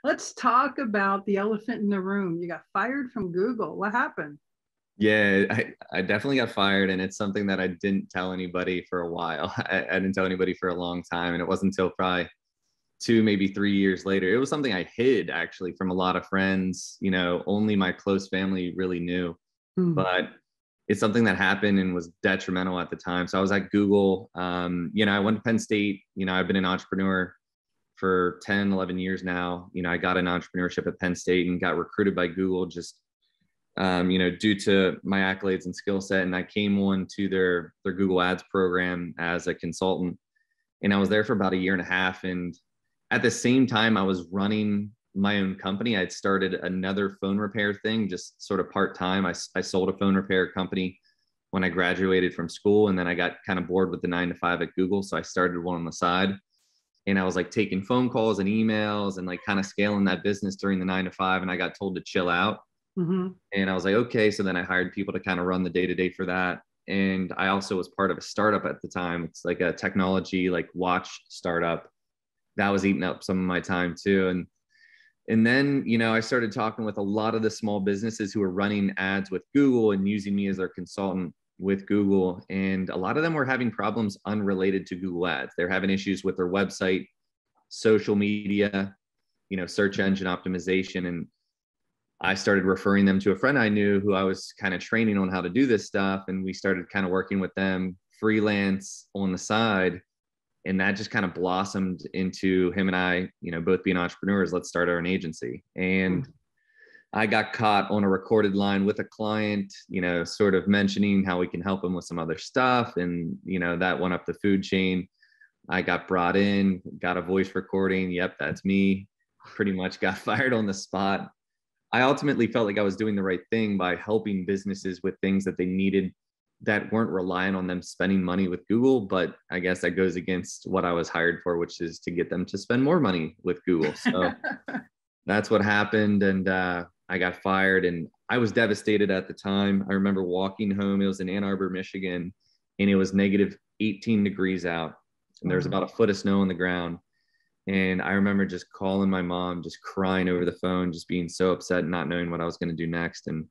Let's talk about the elephant in the room. You got fired from Google. What happened? Yeah, I definitely got fired, and it's something that I didn't tell anybody for a while. I didn't tell anybody for a long time, and it wasn't until probably 2, maybe 3 years later. It was something I hid actually from a lot of friends. Only my close family really knew, Hmm. but it's something that happened and was detrimental at the time. So I was at Google. I went to Penn State. I've been an entrepreneur for 10, 11 years now. I got an entrepreneurship at Penn State and got recruited by Google just due to my accolades and skill set. And I came on to their Google Ads program as a consultant. And I was there for about a year and a half. And at the same time, I was running my own company. I'd started another phone repair thing, just sort of part time. I sold a phone repair company when I graduated from school. And then I got kind of bored with the 9 to 5 at Google. So I started one on the side. And I was like taking phone calls and emails and like kind of scaling that business during the 9 to 5. And I got told to chill out. Hmm. And I was like, okay. So then I hired people to kind of run the day to day for that. And I also was part of a startup at the time. It's like a technology, like watch startup that was eating up some of my time too. And then, I started talking with a lot of the small businesses who were running ads with Google and using me as their consultant with Google. And a lot of them were having problems unrelated to Google Ads. They're having issues with their website, social media, search engine optimization. And I started referring them to a friend I knew who I was kind of training on how to do this stuff. And we started kind of working with them freelance on the side. And that just kind of blossomed into him and I, both being entrepreneurs. Let's start our own agency. And I got caught on a recorded line with a client, sort of mentioning how we can help him with some other stuff. And, that went up the food chain. I got brought in, got a voice recording. Yep, that's me. Pretty much got fired on the spot. I ultimately felt like I was doing the right thing by helping businesses with things that they needed that weren't relying on them spending money with Google. But I guess that goes against what I was hired for, which is to get them to spend more money with Google. So that's what happened. And I got fired and I was devastated at the time. I remember walking home. It was in Ann Arbor, Michigan, and it was negative 18 degrees out. And there was Wow. about a foot of snow on the ground. And I remember just calling my mom, just crying over the phone, just being so upset, not knowing what I was going to do next. And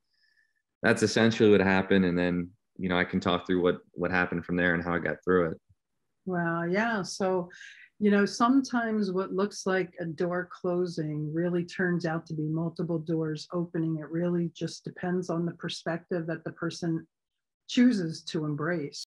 that's essentially what happened. And then, I can talk through what happened from there and how I got through it. Wow. Yeah. So, sometimes what looks like a door closing really turns out to be multiple doors opening. It really just depends on the perspective that the person chooses to embrace.